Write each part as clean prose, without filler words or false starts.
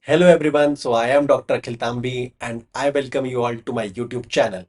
Hello everyone, so I am Dr. Akhil Tambi and I welcome you all to my YouTube channel.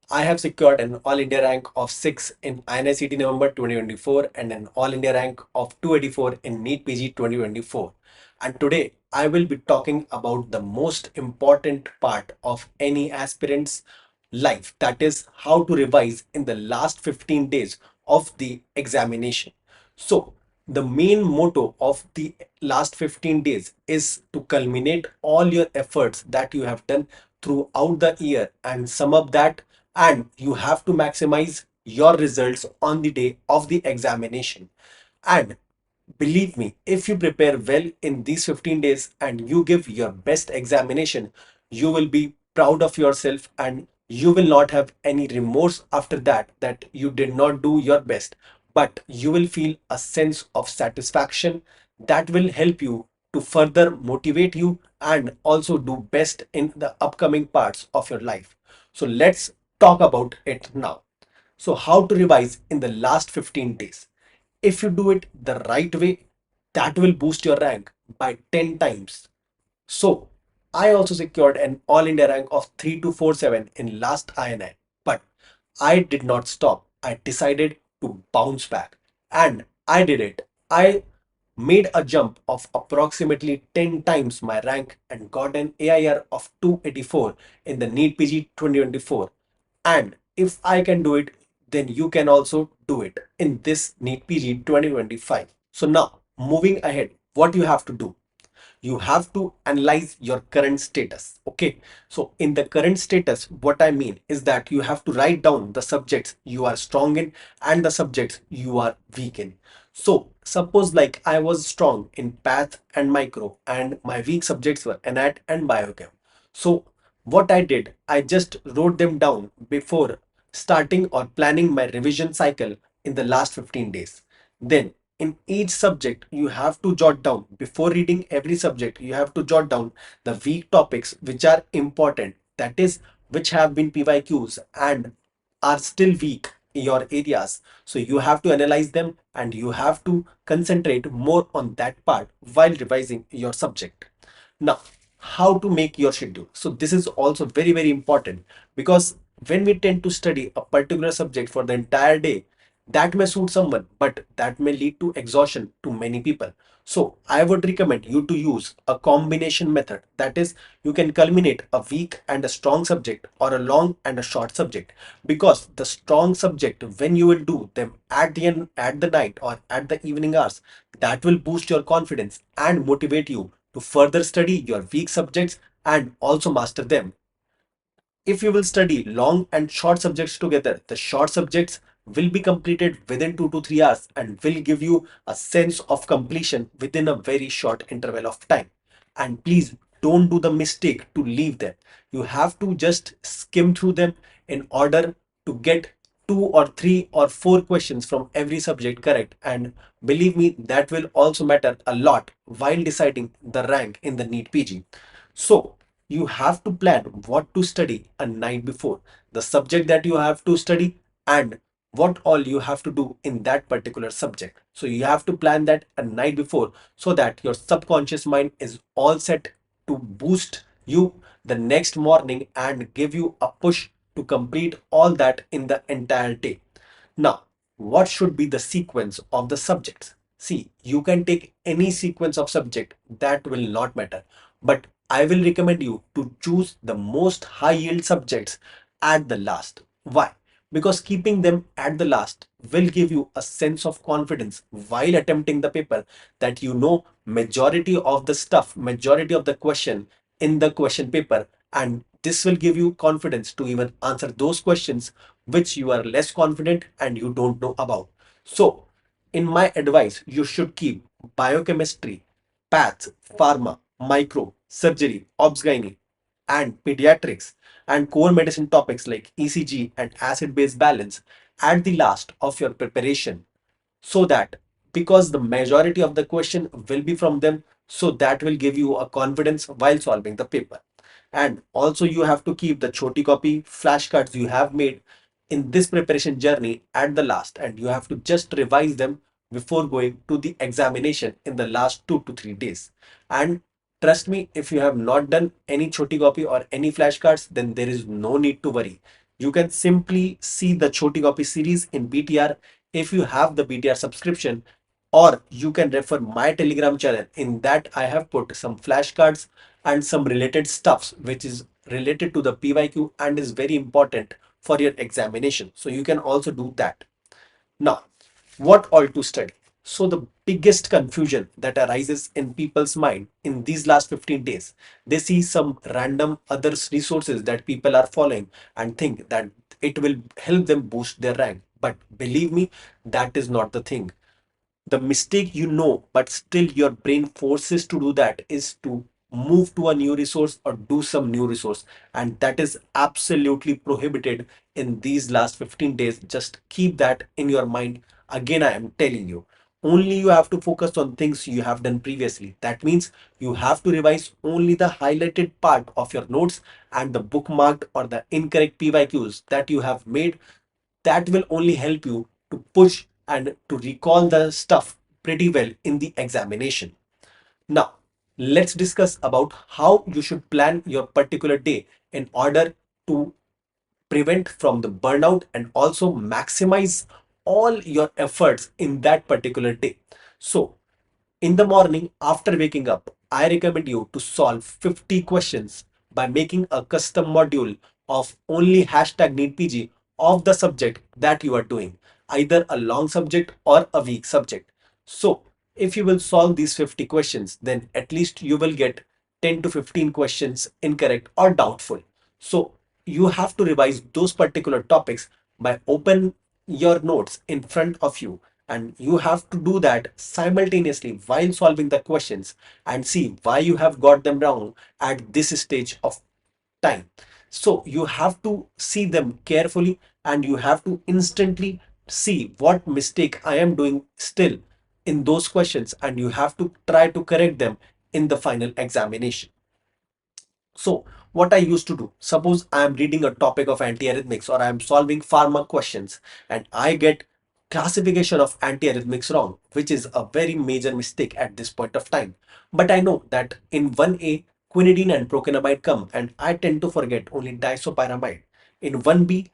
I have secured an All India rank of 6 in INI-CET November 2024 and an All India rank of 284 in NEET PG 2024. And today I will be talking about the most important part of any aspirant's life, that is how to revise in the last 15 days of the examination. So the main motto of the last 15 days is to culminate all your efforts that you have done throughout the year and sum up that, and you have to maximize your results on the day of the examination. And believe me, if you prepare well in these 15 days and you give your best examination, you will be proud of yourself and you will not have any remorse after that you did not do your best. But you will feel a sense of satisfaction that will help you to further motivate you and also do best in the upcoming parts of your life. So let's talk about it now. So how to revise in the last 15 days? If you do it the right way, that will boost your rank by 10 times. So I also secured an All India rank of 3247 in last INI. But I did not stop. I decided to bounce back. And I did it. I made a jump of approximately 10 times my rank and got an AIR of 284 in the NEET PG 2024. And if I can do it, then you can also do it in this NEET PG 2025. So now, moving ahead, what you have to do? You have to analyze your current status. Okay, so in the current status, what I mean is that you have to write down the subjects you are strong in and the subjects you are weak in. So suppose like I was strong in path and micro and my weak subjects were anat and biochem. So what I did, I just wrote them down before starting or planning my revision cycle in the last 15 days. Then in each subject you have to jot down, before reading every subject you have to jot down the weak topics which are important, that is which have been PYQs and are still weak in your areas. So you have to analyze them and you have to concentrate more on that part while revising your subject. Now, how to make your schedule? So this is also very important, because when we tend to study a particular subject for the entire day, that may suit someone, but that may lead to exhaustion to many people. So I would recommend you to use a combination method. That is, you can culminate a weak and a strong subject or a long and a short subject, because the strong subject, when you will do them at the end, at the night or at the evening hours, that will boost your confidence and motivate you to further study your weak subjects and also master them. If you will study long and short subjects together, the short subjects will be completed within 2 to 3 hours and will give you a sense of completion within a very short interval of time. And please don't do the mistake to leave them. You have to just skim through them in order to get 2 or 3 or 4 questions from every subject correct. And believe me, that will also matter a lot while deciding the rank in the NEET PG. So you have to plan what to study a night before, the subject that you have to study, and what all you have to do in that particular subject. So you have to plan that a night before so that your subconscious mind is all set to boost you the next morning and give you a push to complete all that in the entire day. Now, what should be the sequence of the subjects? See, you can take any sequence of subject, that will not matter. But I will recommend you to choose the most high yield subjects at the last. Why? Because keeping them at the last will give you a sense of confidence while attempting the paper, that you know majority of the stuff, majority of the question in the question paper, and this will give you confidence to even answer those questions which you are less confident and you don't know about. So in my advice, you should keep biochemistry, paths, pharma, micro, surgery, obs gynae, and pediatrics, and core medicine topics like ECG and acid-base balance at the last of your preparation, so that, because the majority of the question will be from them, so that will give you a confidence while solving the paper. And also you have to keep the choti copy flashcards you have made in this preparation journey at the last, and you have to just revise them before going to the examination in the last 2 to 3 days. And Trust me, if you have not done any choti copy or any flashcards, then there is no need to worry. You can simply see the choti copy series in BTR if you have the BTR subscription, or you can refer my Telegram channel. In that, I have put some flashcards and some related stuffs which is related to the PYQ and is very important for your examination. So you can also do that. Now, what all to study? So the biggest confusion that arises in people's mind in these last 15 days, they see some random other resources that people are following and think that it will help them boost their rank. But believe me, that is not the thing. The mistake you know, but still your brain forces to do that is to move to a new resource or do some new resource. And that is absolutely prohibited in these last 15 days. Just keep that in your mind. Again, I am telling you, only you have to focus on things you have done previously. That means you have to revise only the highlighted part of your notes and the bookmarked or the incorrect PYQs that you have made. That will only help you to push and to recall the stuff pretty well in the examination. Now, let's discuss about how you should plan your particular day in order to prevent from the burnout and also maximize all your efforts in that particular day. So, in the morning after waking up, I recommend you to solve 50 questions by making a custom module of only hashtag NEET PG of the subject that you are doing, either a long subject or a weak subject. So, if you will solve these 50 questions, then at least you will get 10 to 15 questions incorrect or doubtful. So, you have to revise those particular topics by open your notes in front of you, and you have to do that simultaneously while solving the questions and see why you have got them wrong at this stage of time. So you have to see them carefully and you have to instantly see what mistake I am doing still in those questions, and you have to try to correct them in the final examination. So what I used to do, suppose I am reading a topic of antiarrhythmics or I am solving pharma questions and I get classification of antiarrhythmics wrong, which is a very major mistake at this point of time. But I know that in 1A, quinidine and procanamide come and I tend to forget only disopyramide. In 1B,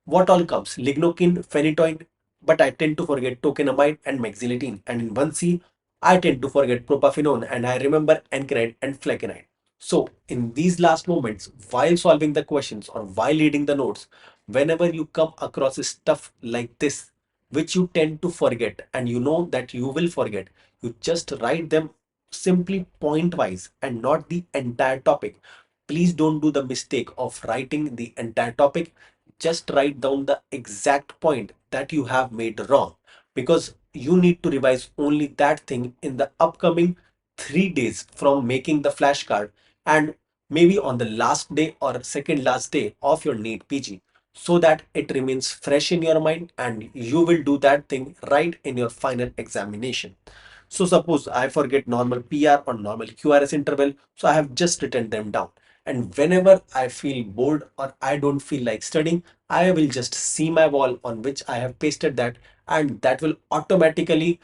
what all comes? Lignocaine, phenytoin, but I tend to forget tokenamide and mexiletine. And in 1C, I tend to forget propafenone and I remember encride and flecainide. So in these last moments, while solving the questions or while reading the notes, whenever you come across stuff like this, which you tend to forget and you know that you will forget, you just write them simply point wise and not the entire topic. Please don't do the mistake of writing the entire topic. Just write down the exact point that you have made wrong, because you need to revise only that thing in the upcoming 3 days from making the flashcard, and maybe on the last day or second last day of your NEET PG, so that it remains fresh in your mind and you will do that thing right in your final examination. So suppose I forget normal PR or normal QRS interval, so I have just written them down. And whenever I feel bored or I don't feel like studying, I will just see my wall on which I have pasted that, and that will automatically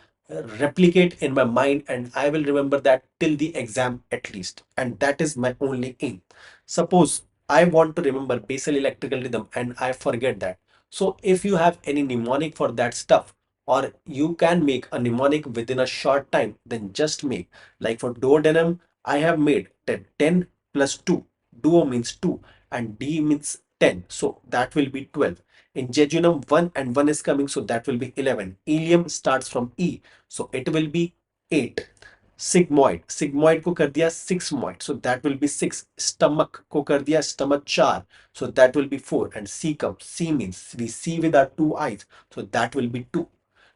replicate in my mind and I will remember that till the exam at least. And that is my only aim. Suppose I want to remember basal electrical rhythm and I forget that. So if you have any mnemonic for that stuff, or you can make a mnemonic within a short time, then just make. Like for duodenum, I have made 10 plus 2. Duo means 2 and D means 10. So that will be 12. In jejunum, 1 and 1 is coming, so that will be 11. Ilium starts from E, so it will be 8. Sigmoid, sigmoid को कर दिया sigmoid, so that will be 6. Stomach को कर दिया stomach 4, so that will be 4. And cecum, C means we see with our two eyes, so that will be 2.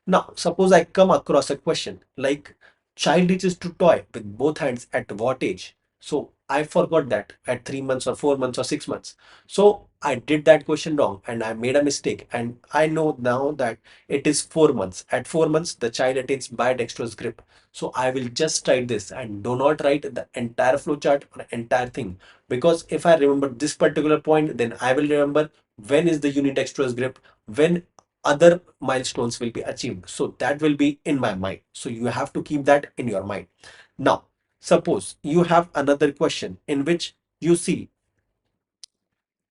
Now, suppose I come across a question like child reaches to toy with both hands at what age? So I forgot that at 3 months or 4 months or 6 months. So I did that question wrong and I made a mistake, and I know now that it is 4 months. At 4 months, the child attains bidextrous grip. So I will just write this and do not write the entire flowchart or entire thing, because if I remember this particular point, then I will remember when is the unidextrous grip, when other milestones will be achieved. So that will be in my mind. So you have to keep that in your mind. Now, Suppose you have another question in which you see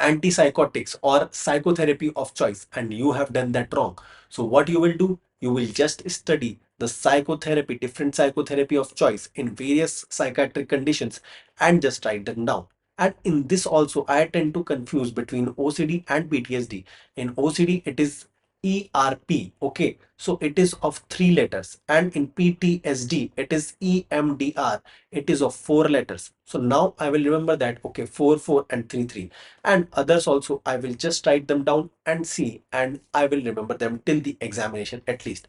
antipsychotics or psychotherapy of choice and you have done that wrong. So what you will do, you will just study the psychotherapy, different psychotherapy of choice in various psychiatric conditions and just write them down. And in this also I tend to confuse between OCD and PTSD. In OCD it is ERP, okay, so it is of 3 letters, and in PTSD it is EMDR, it is of 4 letters. So now I will remember that, okay, 4 4 and 3 3. And others also I will just write them down and see, and I will remember them till the examination at least.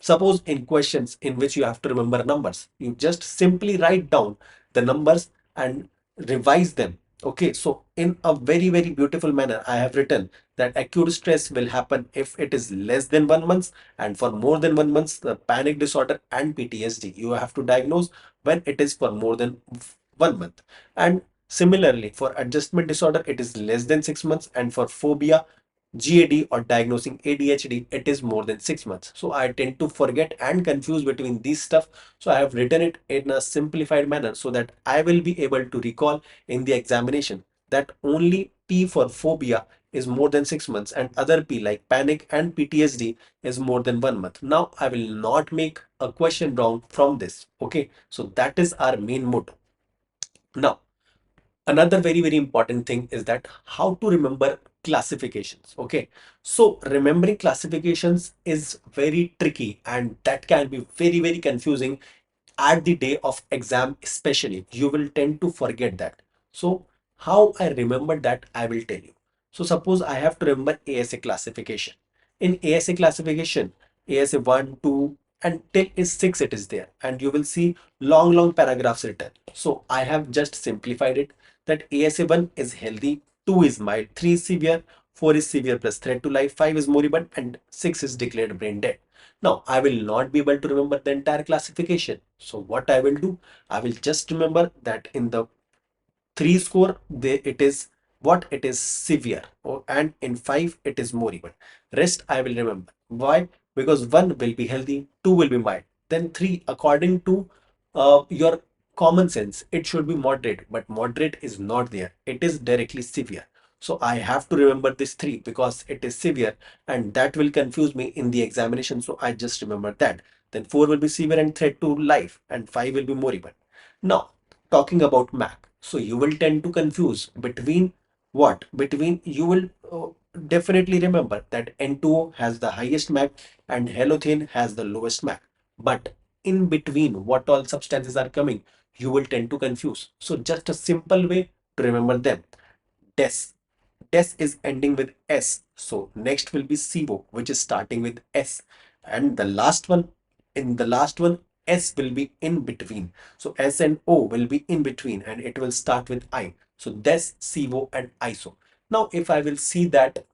Suppose in questions in which you have to remember numbers, you just simply write down the numbers and revise them. Okay, so in a very, very beautiful manner, I have written that acute stress will happen if it is less than 1 month, and for more than 1 month, the panic disorder and PTSD. You have to diagnose when it is for more than 1 month. And similarly, for adjustment disorder, it is less than 6 months, and for phobia, GAD or diagnosing ADHD, it is more than 6 months. So I tend to forget and confuse between these stuff. So I have written it in a simplified manner so that I will be able to recall in the examination that only P for phobia is more than 6 months and other P like panic and PTSD is more than 1 month. Now I will not make a question wrong from this. Okay, so that is our main motto. Now, another very, very important thing is that how to remember classifications. Okay, so remembering classifications is very tricky and that can be very, very confusing at the day of exam. Especially you will tend to forget that. So how I remember that, I will tell you. So suppose I have to remember ASA classification. In ASA classification, ASA 1 2 and till is 6 it is there, and you will see long paragraphs written. So I have just simplified it that ASA1 is healthy, 2 is mild, 3 is severe, 4 is severe plus threat to life, 5 is moribund, and 6 is declared brain dead. Now, I will not be able to remember the entire classification. So what I will do, I will just remember that in the 3 score, it is what? It is severe. Oh, and in 5, it is moribund. Rest I will remember. Why? Because 1 will be healthy, 2 will be mild. Then 3, according to your common sense, it should be moderate, but moderate is not there. It is directly severe. So I have to remember this 3 because it is severe and that will confuse me in the examination. So I just remember that. Then 4 will be severe and threat to life, and 5 will be moribund. Now, talking about MAC. So you will tend to confuse between what? Between you will definitely remember that N2O has the highest MAC and halothane has the lowest MAC. But in between what all substances are coming, you will tend to confuse. So just a simple way to remember them. DES. DES is ending with S. So next will be SIBO, which is starting with S. And the last one, in the last one, S will be in between. So S and O will be in between and it will start with I. So DES, SIBO and ISO. Now, if I will see that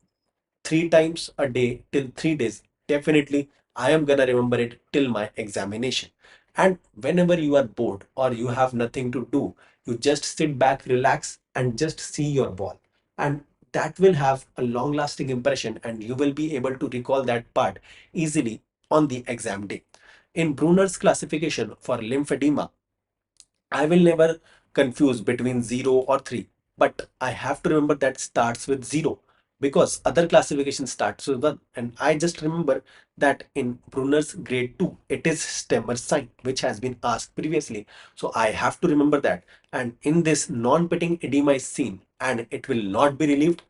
3 times a day till 3 days, definitely I am gonna remember it till my examination. And whenever you are bored or you have nothing to do, you just sit back, relax, and just see your ball. And that will have a long lasting impression, and you will be able to recall that part easily on the exam day. In Brunner's classification for lymphedema, I will never confuse between 0 or 3, but I have to remember that starts with 0 because other classification starts with 1. And I just remember that in Brunner's grade 2, it is stemmer sign, which has been asked previously. So I have to remember that. And in this, non-pitting edema is seen and it will not be relieved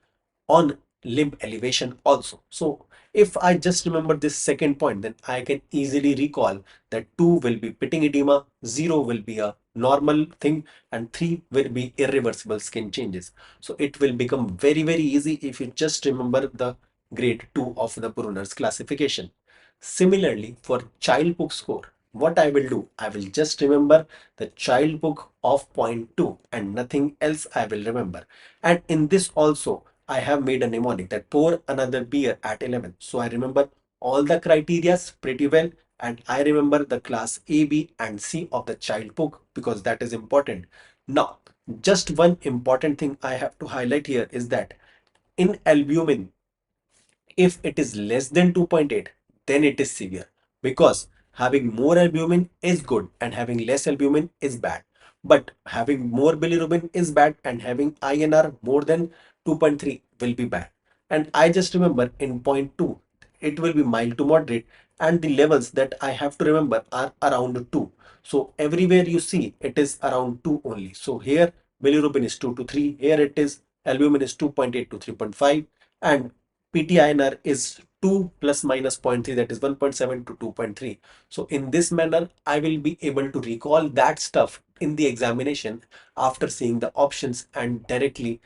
on limb elevation also. So if I just remember this second point, then I can easily recall that 2 will be pitting edema, 0 will be a normal thing, and 3 will be irreversible skin changes. So it will become very, very easy if you just remember the grade 2 of the Brunner's classification. Similarly, for child book score, what I will do, I will just remember the child book of point 2 and nothing else I will remember. And in this also, I have made a mnemonic that pour another beer at 11. So I remember all the criterias pretty well, and I remember the class A, B and C of the child book because that is important. Now, just one important thing I have to highlight here is that in albumin, if it is less than 2.8, then it is severe because having more albumin is good and having less albumin is bad. But having more bilirubin is bad, and having INR more than 2.3 will be bad. And I just remember in point 2, it will be mild to moderate, and the levels that I have to remember are around 2. So everywhere you see it is around 2 only. So here bilirubin is 2 to 3, here it is albumin is 2.8 to 3.5, and PTINR is 2 plus minus zero point 0.3, that is 1.7 to 2.3. So in this manner, I will be able to recall that stuff in the examination after seeing the options, and directly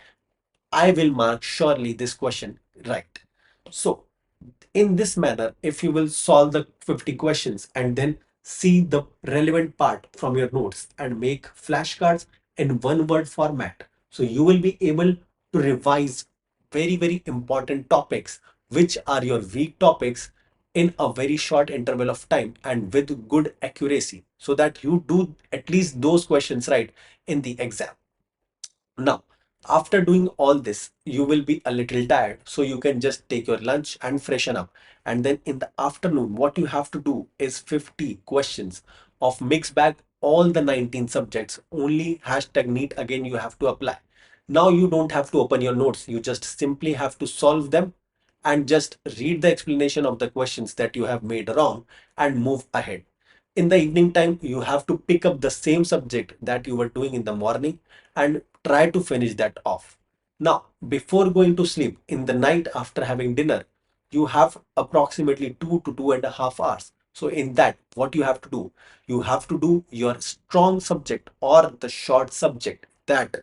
I will mark surely this question right. So in this manner, if you will solve the 50 questions and then see the relevant part from your notes and make flashcards in one word format, so you will be able to revise very important topics which are your weak topics in a very short interval of time and with good accuracy, so that you do at least those questions right in the exam. Now, after doing all this, you will be a little tired, so you can just take your lunch and freshen up. And then in the afternoon, what you have to do is 50 questions of mix bag all the 19 subjects, only hashtag NEET again you have to apply. Now you don't have to open your notes, you just simply have to solve them and just read the explanation of the questions that you have made wrong and move ahead. In the evening time, you have to pick up the same subject that you were doing in the morning and try to finish that off. Now, before going to sleep in the night after having dinner, you have approximately 2 to 2.5 hours. So in that, what you have to do, you have to do your strong subject or the short subject that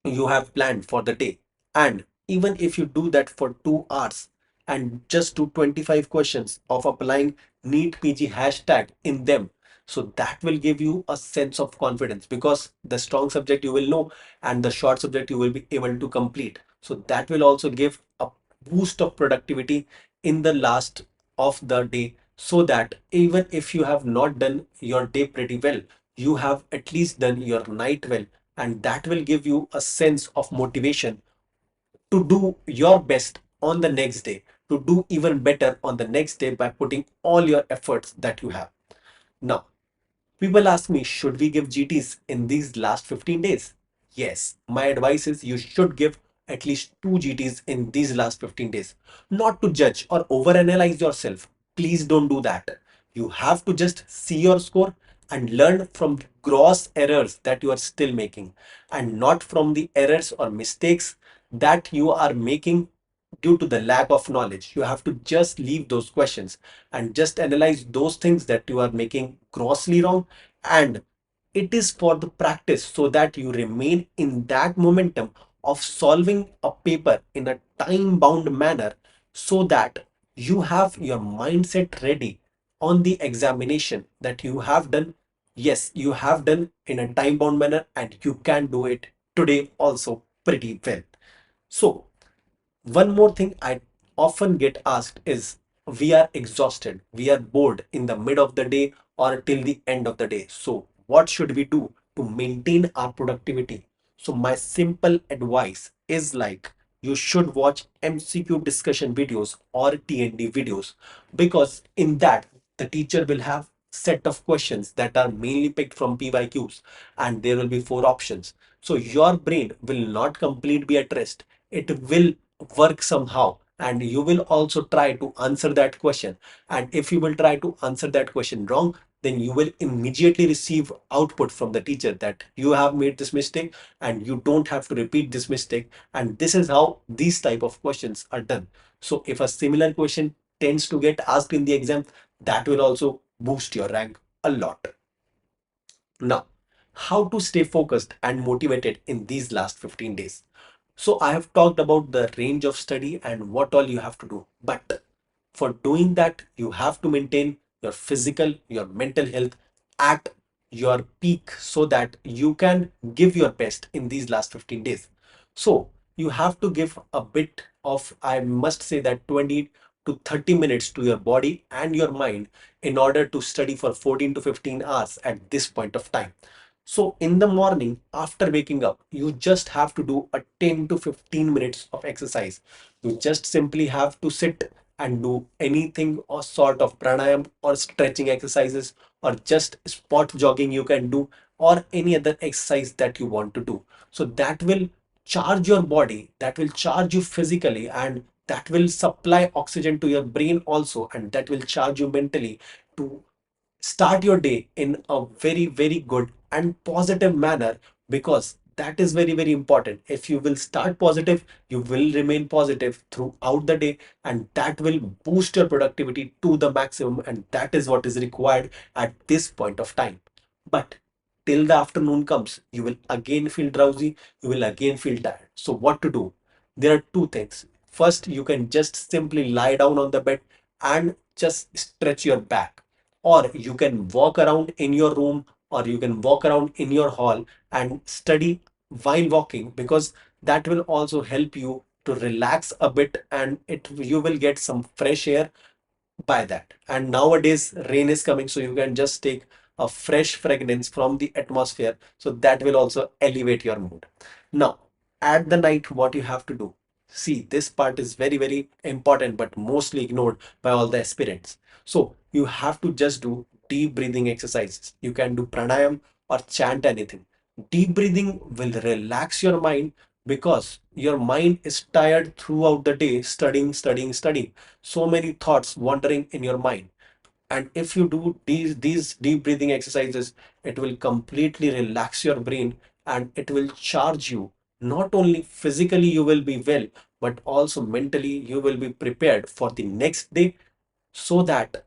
you have planned for the day. And even if you do that for 2 hours and just do 25 questions of applying NEET PG hashtag in them, so that will give you a sense of confidence, because the strong subject you will know and the short subject you will be able to complete. So that will also give a boost of productivity in the last of the day, so that even if you have not done your day pretty well, you have at least done your night well, and that will give you a sense of motivation to do your best on the next day, to do even better on the next day by putting all your efforts that you have. Now, people ask me, should we give GTs in these last 15 days? Yes, my advice is you should give at least 2 GTs in these last 15 days. Not to judge or overanalyze yourself. Please don't do that. You have to just see your score and learn from gross errors that you are still making, and not from the errors or mistakes that you are making due to the lack of knowledge. You have to just leave those questions and just analyze those things that you are making grossly wrong, and it is for the practice, so that you remain in that momentum of solving a paper in a time bound manner, so that you have your mindset ready on the examination that you have done. Yes, you have done in a time bound manner, and you can do it today also pretty well. So one more thing I often get asked is, we are exhausted, we are bored in the mid of the day or till the end of the day. So what should we do to maintain our productivity? So my simple advice is like, you should watch MCQ discussion videos or TND videos, because in that the teacher will have set of questions that are mainly picked from PYQs, and there will be 4 options. So your brain will not completely be at rest. It will work somehow, and you will also try to answer that question. And if you will try to answer that question wrong, then you will immediately receive output from the teacher that you have made this mistake and you don't have to repeat this mistake. And this is how these type of questions are done. So if a similar question tends to get asked in the exam, that will also boost your rank a lot. Now, how to stay focused and motivated in these last 15 days. So I have talked about the range of study and what all you have to do. But for doing that, you have to maintain your physical, your mental health at your peak, so that you can give your best in these last 15 days. So you have to give a bit of, I must say that 20 to 30 minutes to your body and your mind in order to study for 14 to 15 hours at this point of time. So in the morning after waking up, you just have to do a 10 to 15 minutes of exercise. You just simply have to sit and do anything or sort of pranayam or stretching exercises, or just spot jogging you can do or any other exercise that you want to do. So that will charge your body, that will charge you physically, and that will supply oxygen to your brain also, and that will charge you mentally to start your day in a very, very good and positive manner, because that is very, very important. If you will start positive, you will remain positive throughout the day, and that will boost your productivity to the maximum, and that is what is required at this point of time. But till the afternoon comes, you will again feel drowsy, you will again feel tired. So what to do? There are two things. First, you can just simply lie down on the bed and just stretch your back, or you can walk around in your room, or you can walk around in your hall and study while walking, because that will also help you to relax a bit, and it you will get some fresh air by that. And nowadays rain is coming, so you can just take a fresh fragrance from the atmosphere, so that will also elevate your mood. Now at the night, what you have to do, see, this part is very, very important but mostly ignored by all the aspirants. So you have to just do deep breathing exercises. You can do pranayam or chant anything. Deep breathing will relax your mind, because your mind is tired throughout the day, studying, so many thoughts wandering in your mind. And if you do these deep breathing exercises, it will completely relax your brain, and it will charge you. Not only physically you will be well, but also mentally you will be prepared for the next day, so that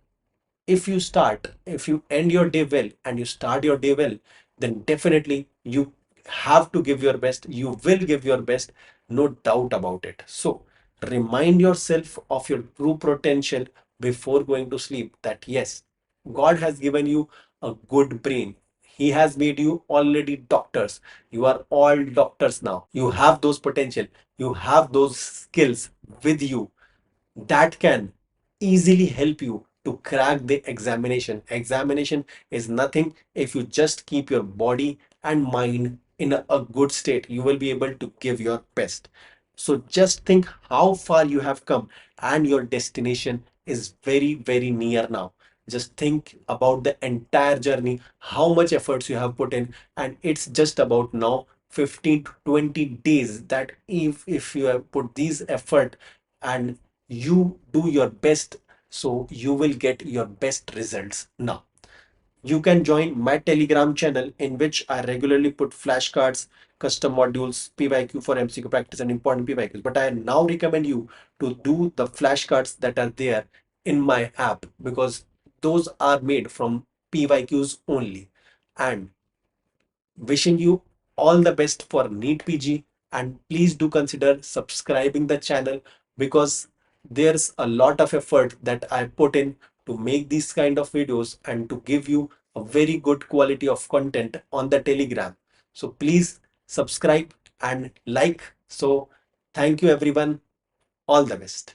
if you end your day well and you start your day well, then definitely you have to give your best. You will give your best, no doubt about it. So remind yourself of your true potential before going to sleep, that yes, God has given you a good brain. He has made you already doctors. You are all doctors now. You have those potential. You have those skills with you that can easily help you to crack the examination. Examination is nothing if you just keep your body and mind in a good state. You will be able to give your best. So just think how far you have come, and your destination is very, very near now. Just think about the entire journey, how much efforts you have put in, and it's just about now 15 to 20 days, that if you have put these effort and you do your best, so you will get your best results. Now you can join my Telegram channel, in which I regularly put flashcards, custom modules, PYQ for MCQ practice, and important PYQs. But I now recommend you to do the flashcards that are there in my app, because those are made from PYQs only. And wishing you all the best for NEET PG, and please do consider subscribing the channel, because there's a lot of effort that I put in to make these kind of videos and to give you a very good quality of content on the Telegram. So please subscribe and like. So thank you everyone. All the best.